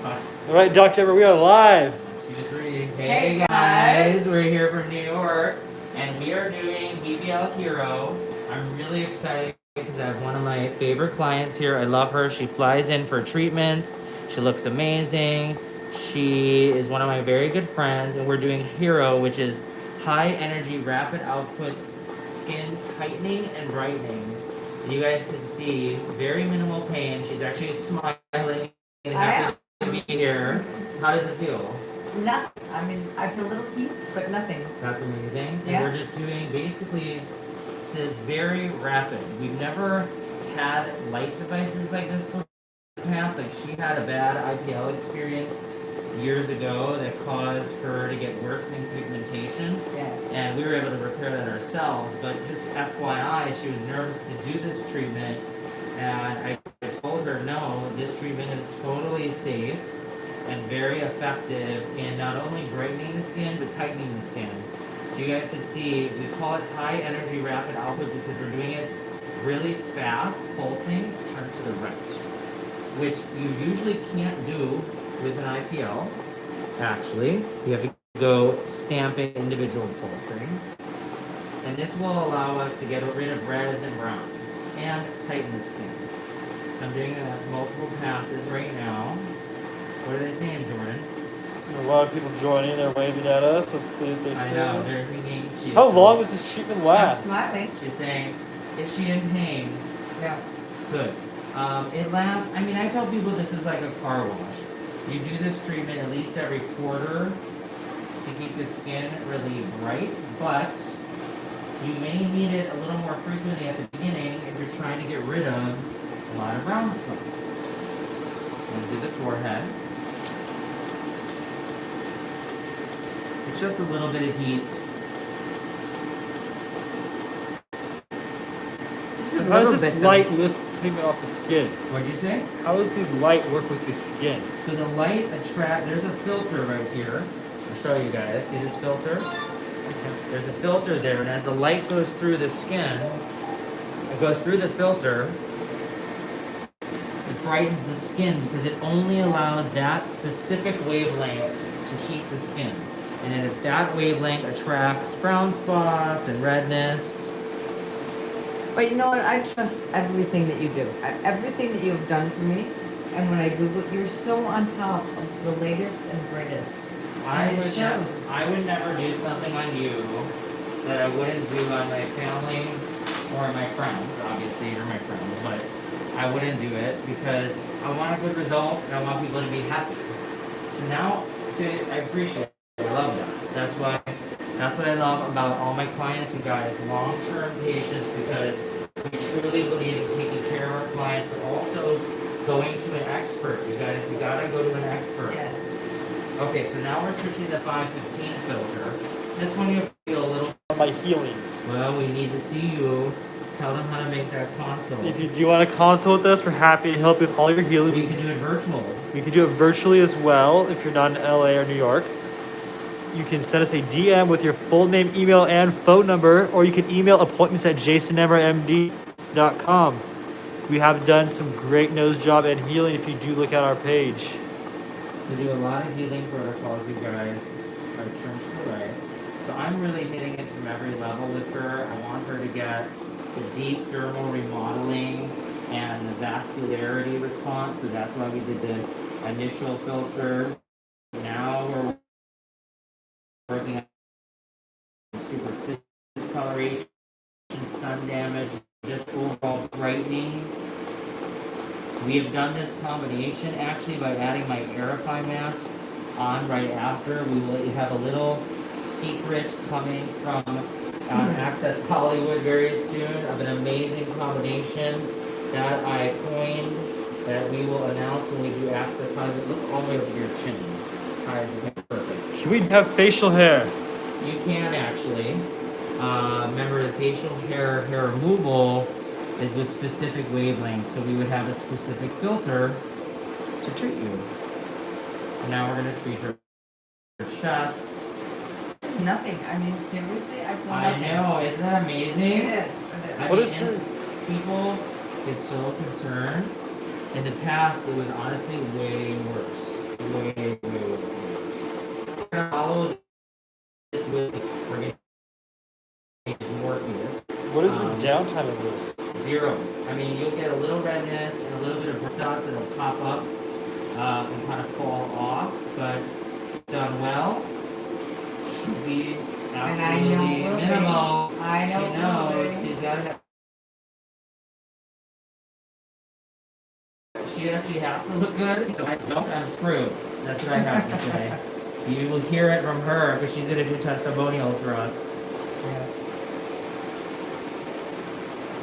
All right, Dr. Emer, we are live. 1, 2, 3. Hey guys, we're here from New York, and we are doing BBL HERO. I'm really excited because I have one of my favorite clients here. I love her. She flies in for treatments. She looks amazing. She is one of my very good friends, and we're doing HERO, which is high energy, rapid output skin tightening and brightening. You guys can see very minimal pain. She's actually smiling and happy to be here. How does it feel? Nothing. I mean, I feel a little heat, but nothing. That's amazing. Yeah. And we're just doing basically this very rapid. We've never had light devices like this before in the past. Like, she had a bad IPL experience years ago that caused her to get worsening pigmentation. Yes. And we were able to repair that ourselves. But just FYI, she was nervous to do this treatment. And I told her, no, this treatment is totally safe and very effective in not only brightening the skin, but tightening the skin. So you guys can see, we call it high energy rapid output because we're doing it really fast, pulsing, turn to the right, which you usually can't do with an IPL. Actually, you have to go stamping individual pulsing. And this will allow us to get rid of reds and browns and tighten the skin. So I'm doing multiple passes right now. What are they saying, Jordan? A lot of people joining. They're waving at us. Let's see if they I say know, it. they're thinking she's... How long does this treatment I'm last? smiling. She's saying, is she in pain? Yeah. Good. It lasts, I mean, I tell people this is like a car wash. You do this treatment at least every quarter to keep the skin really bright, but you may need it a little more frequently at the beginning if you're trying to get rid of a lot of brown spots. And do the forehead. It's just a little bit of heat. Just a How little does this bit. light lift treatment off the skin? What'd you say? How does the light work with the skin? So the light there's a filter right here. I'll show you guys. See this filter? There's a filter there, and as the light goes through the skin, it goes through the filter, it brightens the skin because it only allows that specific wavelength to heat the skin. And if that wavelength attracts brown spots and redness. But you know what? I trust everything that you do. Everything that you have done for me. And when I Google, you're so on top of the latest and greatest. And it shows. I would never do something on you that I wouldn't do on my family or my friends. Obviously, you're my friend, but I wouldn't do it because I want a good result and I want people to be happy. So now, I appreciate it. I love that. That's what I love about all my clients, you guys, long-term patients, because we truly believe in taking care of our clients, but also going to an expert. You guys, you gotta go to an expert. Yes. Okay, so now we're switching to the 515 filter. This one you feel a little... My healing. Well, we need to see you. Tell them how to make that consult. If you do want to consult with us, we're happy to help you with all your healing. We can do it virtual. We can do it virtually as well if you're not in LA or New York. You can send us a DM with your full name, email, and phone number, or you can email appointments at jasonemermd.com. We have done some great nose job and healing if you do look at our page. We do a lot of healing protocols, you guys. Our turns to the right. So I'm really hitting it from every level with her. I want her to get the deep dermal remodeling and the vascularity response. So that's why we did the initial filter. Now we're working on super discoloration, sun damage, just overall brightening. We have done this combination actually by adding my Aerify mask on right after. We will have a little secret coming from Access Hollywood very soon of an amazing combination that I coined that we will announce when we do Access Hollywood. Look all the way over your chin. Perfect. Can we have facial hair? You can actually. Remember, the facial hair removal is with specific wavelengths, so we would have a specific filter to treat you. And now we're going to treat her chest. It's nothing. I mean, seriously, I feel I nothing. know, isn't that amazing? It is. What is her? People get so concerned. In the past, it was honestly way worse. way worse. We're gonna follow this with, we're gonna use Morpheus. What is the downtime of this? 0. I mean, you'll get a little redness and a little bit of breast dots that'll pop up and kind of fall off, but done well, should be absolutely minimal. I know. She knows she's got to. She actually has to look good, so I don't. I'm screwed. That's what I have to say. You will hear it from her because she's gonna do testimonials for us.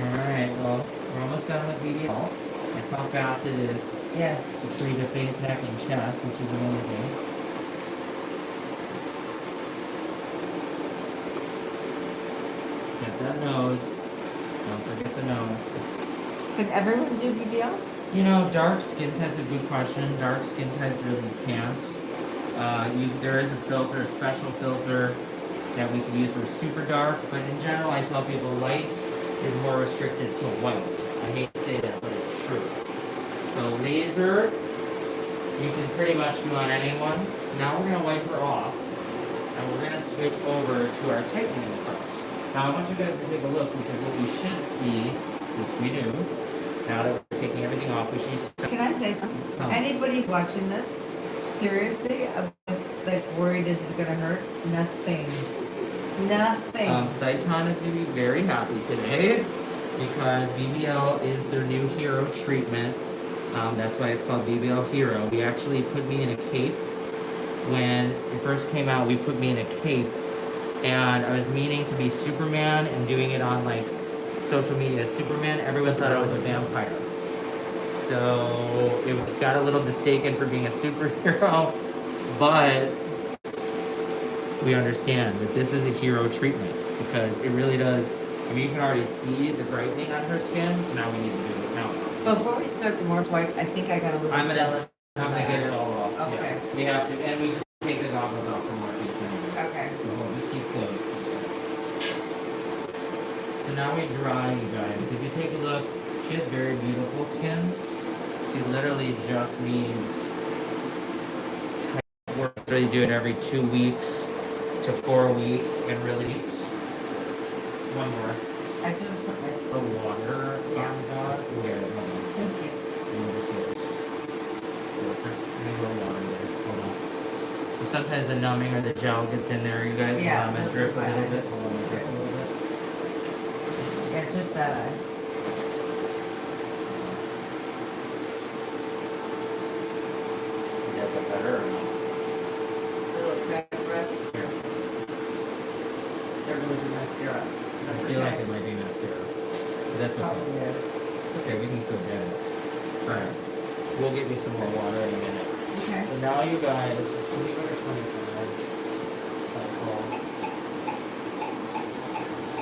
Alright, well, we're almost done with BBL. That's how fast it is Yes. between the face, neck, and chest, which is amazing. Get that nose. Don't forget the nose. Can everyone do BBL? You know, dark skin type's a good question. Dark skin types really can't. There is a filter, a special filter that we can use for super dark, but in general, I tell people light is more restricted to white. I hate to say that, but it's true. So laser, you can pretty much do on anyone. So now we're gonna wipe her off, and we're gonna switch over to our tightening approach. Now I want you guys to take a look because what we should see, which we do, now that we're taking everything off, which is. Can I say something? Anybody watching this, seriously, I was like worried, is it gonna hurt? Nothing. Nothing. Sciton is going to be very happy today because BBL is their new hero treatment. That's why it's called BBL Hero. We actually put me in a cape. When it first came out, we put me in a cape. And I was meaning to be Superman and doing it on like social media as Superman. Everyone thought I was a vampire. So it got a little mistaken for being a superhero. But we understand that this is a hero treatment because it really does. I mean, you can already see the brightening on her skin, so now we need to do it now. Before we start the more swipe, I think I got a little jealous. I'm gonna get it all off. Okay. Yeah. We have to, and we can take the goggles off from our face anyways. Okay. So we'll just keep close. So now we dry, you guys. So if you take a look, she has very beautiful skin. She literally just needs tight work. Really do it every 2 weeks to 4 weeks and really one more. I do something. The water Yeah. on gauze. Here, hold on. Thank you. Let me just get this. Let me go water there. Hold on. So sometimes the numbing or the gel gets in there, you guys. Yeah, I'm gonna drip a little bit. Hold on, drip a little bit. Yeah, just that eye. You got that better or not? Little crack breath. Here. There goes the mascara. I feel like it might be mascara. But that's okay. Probably is. It's okay, we can still get it. Alright. We'll get you some more water in a minute. Okay. So now you guys, let me go to 25. Cycle.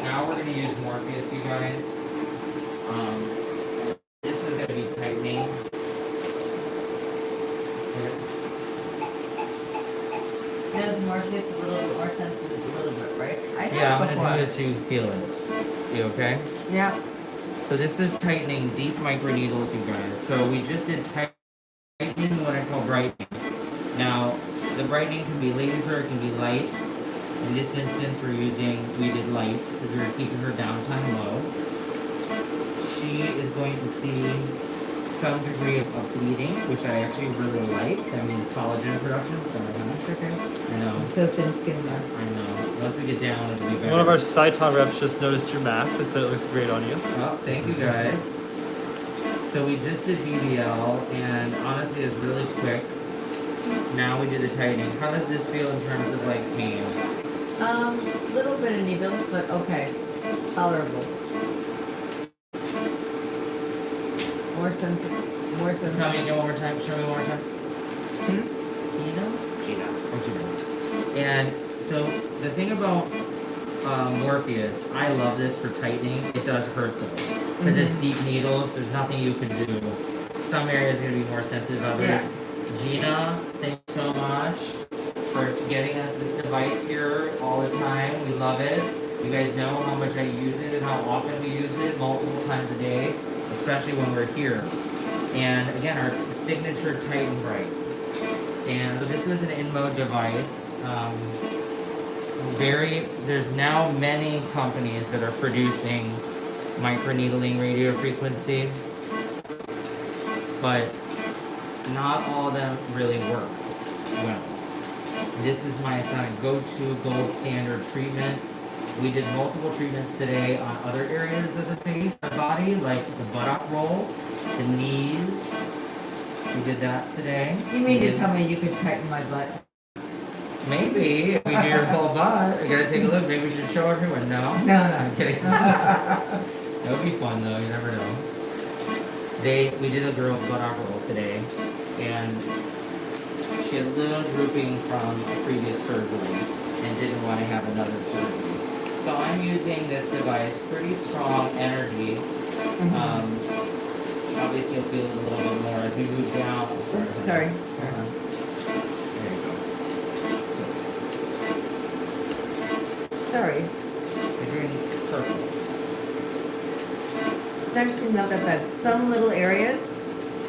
Now we're gonna use Morpheus, you guys. This is gonna be tightening. There's Morpheus a little bit more sensitive, a little bit, right? I have Yeah, I'm before. gonna do it so you feel it. You okay? Yeah. So this is tightening deep microneedles, you guys. So we just did tightening, what I call brightening. Now, the brightening can be laser, it can be light. In this instance, we did light because we were keeping her downtime low. She is going to see some degree of bleeding, which I actually really like. That means collagen production. Sorry, huh? Okay. I know. I'm so thin skinned now. I know. Once we get down, it'll be better. One of our Sciton reps just noticed your mask. They said it looks great on you. Oh, thank you guys. So we just did BBL, and honestly, it's really quick. Now we do the tightening. How does this feel in terms of like pain? Little bit of needles, but okay. Tolerable. More sensitive. More sensitive. Tell me again one more time. Show me one more time. Gina? Oh, Gina. And so the thing about Morpheus, I love this for tightening. It does hurt though, because it's deep needles. There's nothing you can do. Some areas are gonna be more sensitive. Others. Yeah. Gina, thanks so much for getting us this device here all the time. We love it. You guys know how much I use it and how often we use it, multiple times a day, especially when we're here. And again, our signature Tighten Bright. And so this is an in-mode device. There's now many companies that are producing microneedling radio frequency, but not all of them really work well. This is my go-to gold standard treatment. We did multiple treatments today on other areas of the body, like the buttock roll, the knees. We did that today. You mean to tell me you could tighten my butt? Maybe if we do your whole butt, we gotta take a look. Maybe we should show everyone. No, No, I'm kidding. That would be fun though. You never know. We did a girl's buttock roll today, and she had a little drooping from a previous surgery and didn't want to have another surgery. So I'm using this device, pretty strong energy. Obviously you'll feel it a little bit more as we move down. Sorry. There you go. Sorry. You're doing perfect. It's actually not that bad. Some little areas,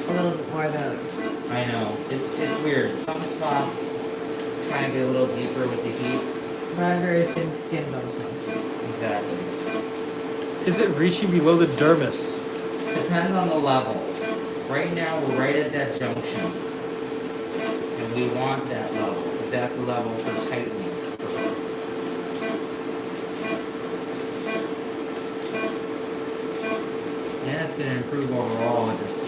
a little bit more than others. I know. It's weird. Some spots kind of get a little deeper with the heat. But I'm very thin-skinned also. Exactly. Is it reaching below the dermis? Depends on the level. Right now, we're right at that junction. And we want that level, because that's the level for tightening. And it's going to improve overall, just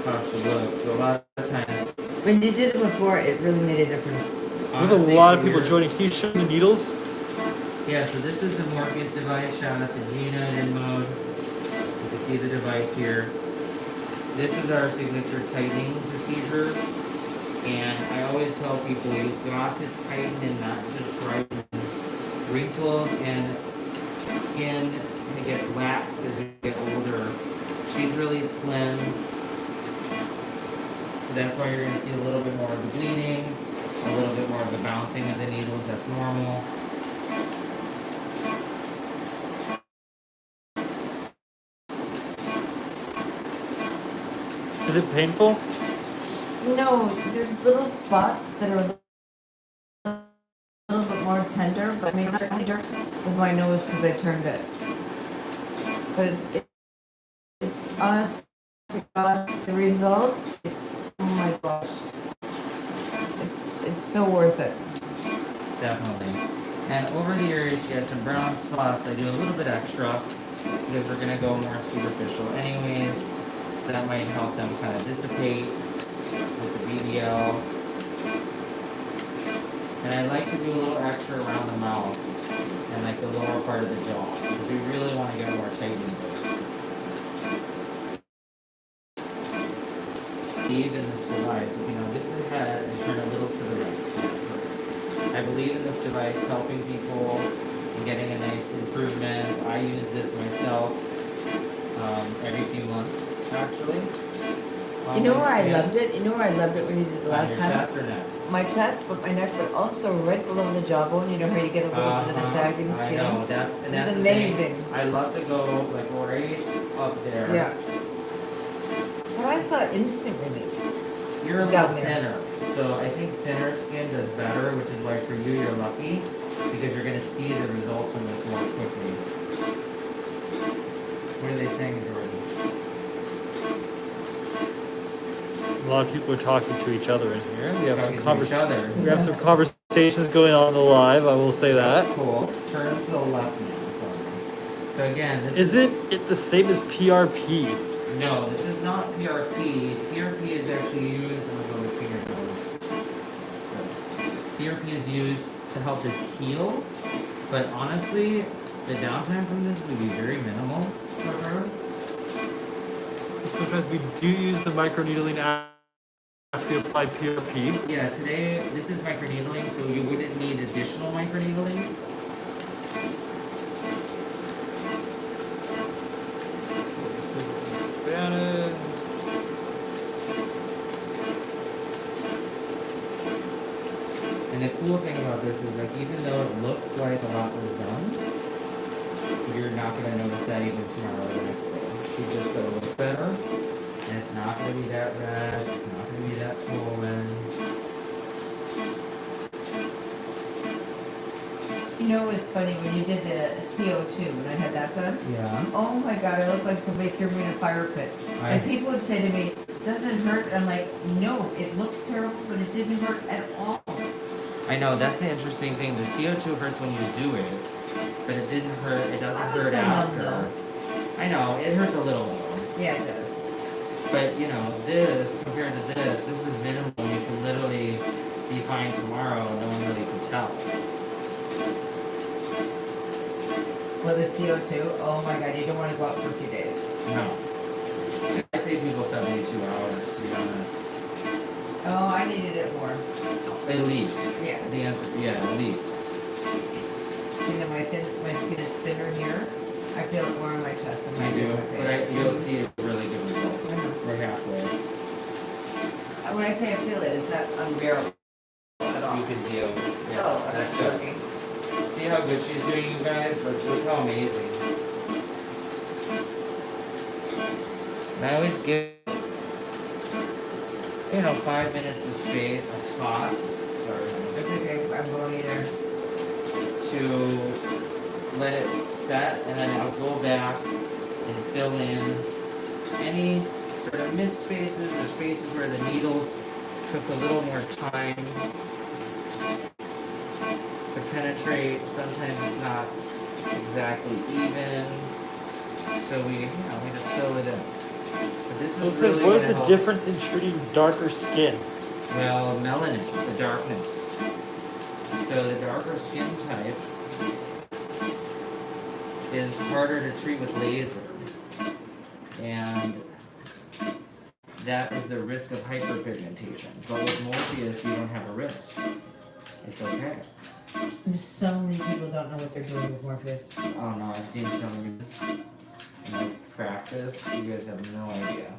how she looks. So a lot of times... When you did it before, it really made a difference. We have a lot of people joining. Can you show the needles? Yeah, so this is the Morpheus device. Shout out to Gina in mode. You can see the device here. This is our signature tightening procedure. And I always tell people you've got to tighten and not just brighten. Wrinkles and skin gets lax as you get older. She's really slim. So that's why you're going to see a little bit more of the bleeding, a little bit more of the bouncing of the needles. That's normal. Is it painful? No, there's little spots that are a little bit more tender, but I mean, I jerked with my nose because I turned it. But it's honest to God, the results, oh my gosh. It's so worth it. Definitely. And over the area, she has some brown spots. I do a little bit extra because we're going to go more superficial anyways. So that might help them kind of dissipate with the BBL. And I like to do a little extra around the mouth and like the lower part of the jaw because we really want to get more tightening there. Believe in this device. You know, lift your head and turn a little to the right. I believe in this device helping people and getting a nice improvement. I use this myself every few months, actually. You know where I loved it? You know where I loved it when you did it the last time? Chest or neck? My chest, but my neck, but also right below the jawbone. You know how you get a little bit of the sagging skin? I know, that's It's the amazing. thing. I love to go like right up there. Yeah. But I saw instant relief. You're a Down little there. thinner, so I think thinner skin does better, which is why for you you're lucky because you're gonna see the results from this more quickly. What are they saying, Jordan? A lot of people are talking to each other in here. We have Talking some to each other. We have some conversations going on the live. I will say that. Cool. Turn to the left now. So again, this Is it the same as PRP? No, this is not PRP. PRP is actually used, I'm gonna go between your nose. PRP is used to help us heal, but honestly, the downtime from this will be very minimal for her. Sometimes we do use the microneedling after we apply PRP. Yeah, today, this is microneedling, so you wouldn't need additional microneedling. Spanish. And the cool thing about this is like even though it looks like a lot was done, you're not gonna notice that even tomorrow or the next day. She's just gonna look better, and it's not gonna be that red, it's not gonna be that swollen. You know, it was funny when you did the CO2, when I had that done. Yeah. Oh my God, I looked like somebody threw me in a fire pit. I- And people would say to me, doesn't hurt? I'm like, no, it looks terrible, but it didn't hurt at all. I know, that's the interesting thing. The CO2 hurts when you do it, but it didn't hurt. It doesn't I was hurt so numb, after. though. I know, it hurts a little though. Yeah, it does. But you know, this compared to this is minimal. You can literally be fine tomorrow. No one really can tell. Well, the CO2, oh my God, you don't want to go out for a few days. No. I say people 72 hours, to be honest. Oh, I needed it more. At least. Yeah. The answer, yeah, at least. You know, my skin is thinner here. I feel it more on my chest than I my do, my but face. you'll see a really good result. I know. We're halfway. When I say I feel it, it's not unbearable at all. You can deal. Yeah, Oh, I'm that's not good. joking. See how good she's doing, you guys? Like, look how amazing. And I always give, 5 minutes of space, a spot, sorry, It's okay, I'm going either. to let it set, and then I'll go back and fill in any sort of missed spaces or spaces where the needles took a little more time to penetrate. Sometimes it's not exactly even, so we just fill it in. But this So is let's say, really what is gonna the help. difference in treating darker skin? Well, melanin, the darkness. So the darker skin type is harder to treat with laser, and that is the risk of hyperpigmentation. But with Morpheus, you don't have a risk. It's okay. Just so many people don't know what they're doing with Morpheus. Oh no, I've seen some of this in my practice. You guys have no idea.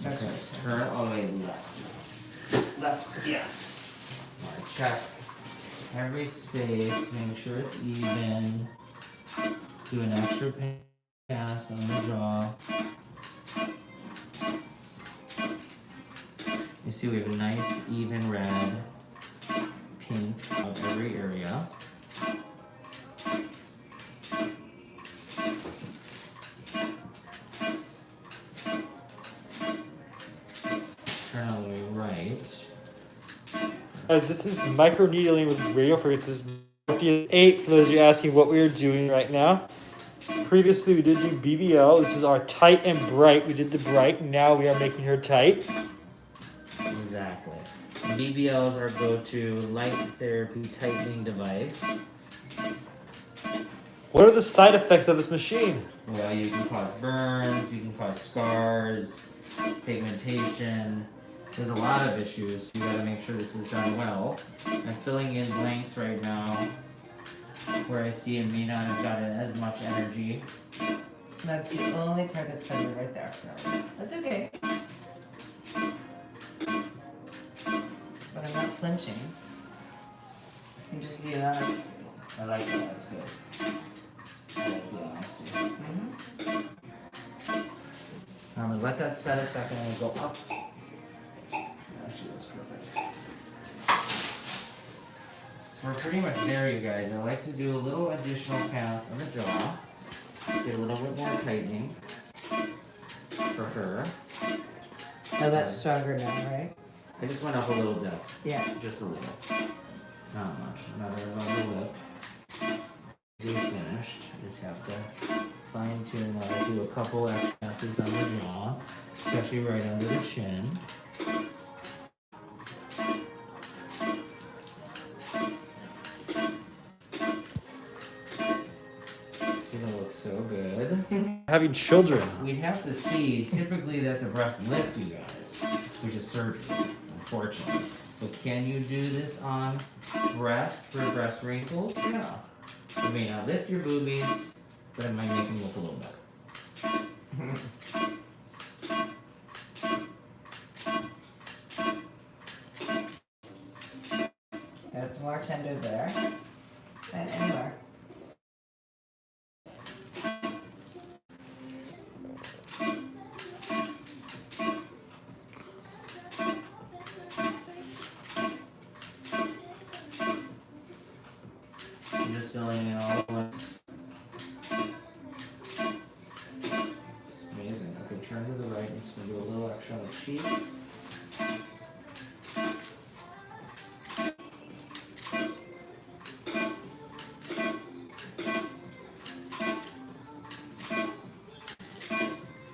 That's Okay, what it's turn all the way left. left. Yes. Alright, check every space, make sure it's even. Do an extra pass on the jaw. You see we have a nice even red, pink of every area. Turn all the way right. Guys, this is microneedling with radio frequencies. Morpheus 8, for those of you asking what we are doing right now. Previously, we did do BBL. This is our tight and bright. We did the bright. Now we are making her tight. Exactly. BBL is our go-to light therapy tightening device. What are the side effects of this machine? Well, you can cause burns, you can cause scars, pigmentation. There's a lot of issues. You gotta make sure this is done well. I'm filling in blanks right now where I see it may not have gotten as much energy. That's the only part that's tender right there. So that's okay. But I'm not flinching. I'm just being honest. I like that, that's good. I like the honesty. I'm gonna let that set a second and go up. Actually, that's perfect. We're pretty much there, you guys. I like to do a little additional pass on the jaw. Get a little bit more tightening for her. Now that's stronger now, right? I just went up a little depth, Yeah. just a little. Not much. Another about the lip. We're finished. I just have to fine tune that. Do a couple extra passes on the jaw, especially right under the chin. It looks so good. Having children. We'd have to see, typically that's a breast lift, you guys, which is surgery, unfortunately. But can you do this on breast for breast wrinkles? Yeah. You may not lift your boobies, but it might make them look a little better. tender there than anywhere. I'm just filling in all at once. It's amazing. Okay, turn to the right. I'm just gonna do a little extra on the cheek.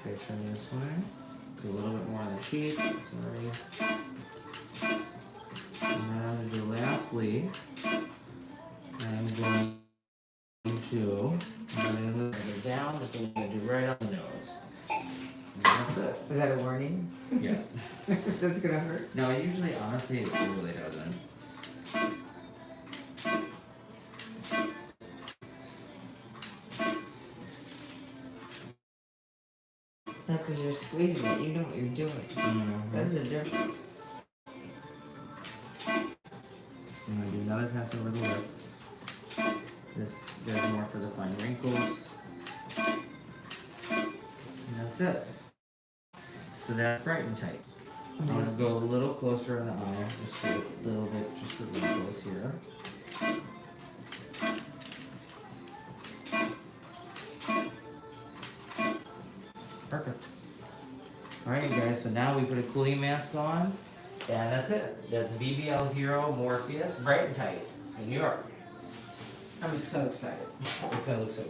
Okay, turn this way. Do a little bit more on the cheek. Sorry. And then I'm gonna do lastly, I'm going to bring it down, just gonna do right on the nose. And that's it. Was that a warning? Yes. That's gonna hurt. No, usually, honestly, it really doesn't. No, because you're squeezing it. You know what you're doing. That's the difference. I'm gonna do another pass over the lip. This does more for the fine wrinkles. And that's it. So that's Brighten tight. I'm gonna go a little closer in the eye, just for a little bit, just for wrinkles here. Perfect. Alright guys, so now we put a cooling mask on, and that's it. That's BBL Hero Morpheus Brighten Tight in New York. I'm so excited. It's gonna look so